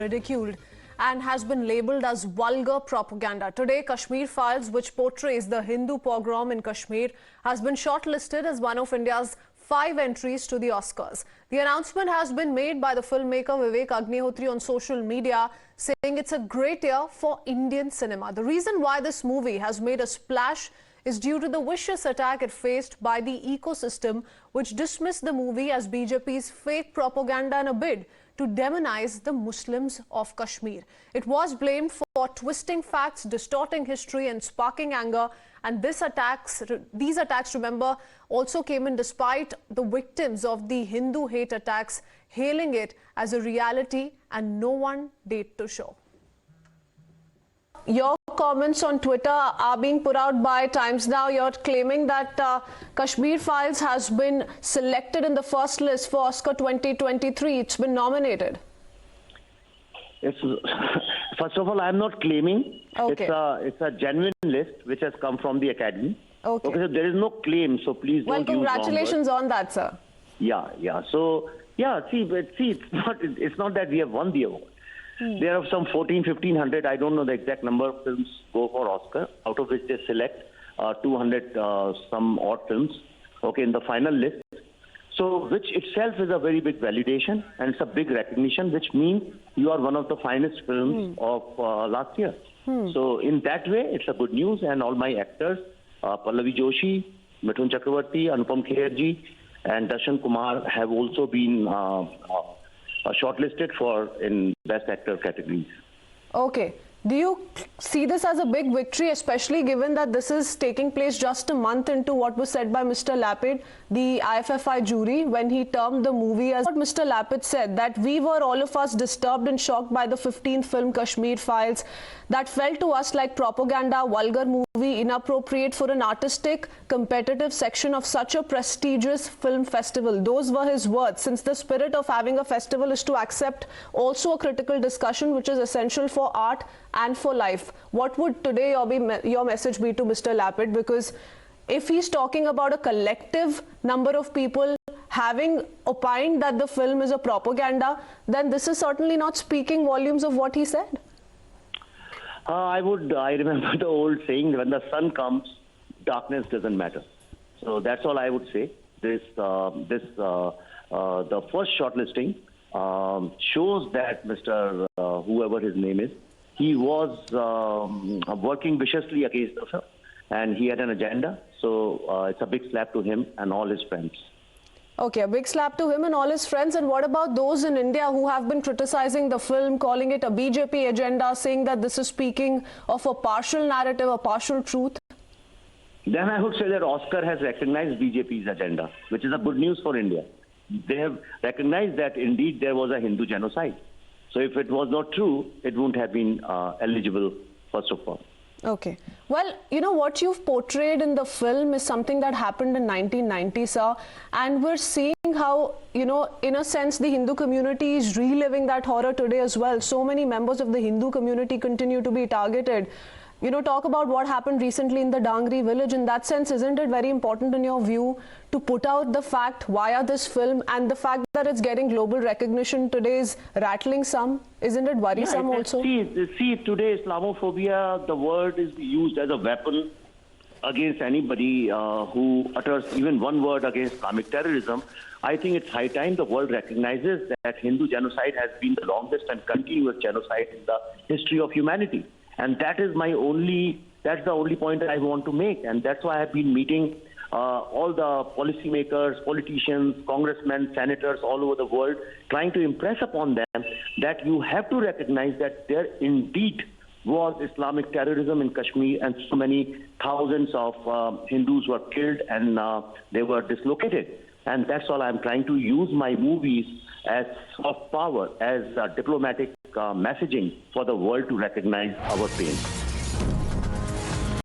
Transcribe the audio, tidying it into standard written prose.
ridiculed and has been labelled as vulgar propaganda. Today, Kashmir Files, which portrays the Hindu pogrom in Kashmir, has been shortlisted as one of India's 5 entries to the Oscars. The announcement has been made by the filmmaker Vivek Agnihotri on social media, saying it's a great year for Indian cinema. The reason why this movie has made a splash is due to the vicious attack it faced by the ecosystem, which dismissed the movie as BJP's fake propaganda in a bid to demonize the Muslims of Kashmir. It was blamed for twisting facts, distorting history and sparking anger. And these attacks, remember, also came in despite the victims of the Hindu hate attacks hailing it as a reality and no one dared to show. Your comments on Twitter are being put out by Times Now. You're claiming that Kashmir Files has been selected in the first list for Oscar 2023. It's been nominated. It's, first of all, I'm not claiming. Okay. It's a genuine list which has come from the Academy. Okay. So there is no claim, so please don't use wrong words. Well, congratulations on that, sir. Yeah. So, it's not that we have won the award. There are some 1,500, I don't know the exact number of films go for Oscar, out of which they select 200 some odd films, in the final list. So, which itself is a very big validation and it's a big recognition, which means you are one of the finest films of last year. So, in that way, it's a good news, and all my actors, Joshi, Mithun Chakraborty, Anupam Kher and Darshan, Kumar have also been shortlisted for in Best Actor categories. Okay. Do you see this as a big victory, especially given that this is taking place just a month into what was said by Mr. Lapid, the IFFI jury, when he termed the movie as what Mr. Lapid said, that we were all of us disturbed and shocked by the 15th film Kashmir Files that felt to us like propaganda, vulgar movie, inappropriate for an artistic, competitive section of such a prestigious film festival. Those were his words, since the spirit of having a festival is to accept also a critical discussion, which is essential for art and for life. What would today your message be to Mr. Lapid? Because if he's talking about a collective number of people having opined that the film is a propaganda, then this is certainly not speaking volumes of what he said. I remember the old saying, when the sun comes, darkness doesn't matter. So that's all I would say. The first shortlisting shows that Mr. Whoever his name is, he was working viciously against the film, and he had an agenda. So it's a big slap to him and all his friends. Okay, a big slap to him and all his friends. And what about those in India who have been criticizing the film, calling it a BJP agenda, saying that this is speaking of a partial narrative, a partial truth? Then I would say that Oscar has recognized BJP's agenda, which is a good news for India. They have recognized that indeed there was a Hindu genocide. So if it was not true, it wouldn't have been eligible, first of all. Okay. Well, you know, what you've portrayed in the film is something that happened in 1990, sir. And we're seeing how, you know, in a sense, the Hindu community is reliving that horror today as well. So many members of the Hindu community continue to be targeted. You know, talk about what happened recently in the Dangri village. In that sense, isn't it very important in your view to put out the fact via this film, and the fact that it's getting global recognition today is rattling some? Isn't it worrisome also? See, today Islamophobia, the word is used as a weapon against anybody who utters even one word against Islamic terrorism. I think it's high time the world recognizes that Hindu genocide has been the longest and continuous genocide in the history of humanity. And that's the only point that I want to make. And that's why I've been meeting all the policymakers, politicians, congressmen, senators all over the world, trying to impress upon them that you have to recognize that there indeed was Islamic terrorism in Kashmir, and so many thousands of Hindus were killed and they were dislocated. And that's all I'm trying to use my movies as soft power, as diplomatic messaging for the world to recognize our pain.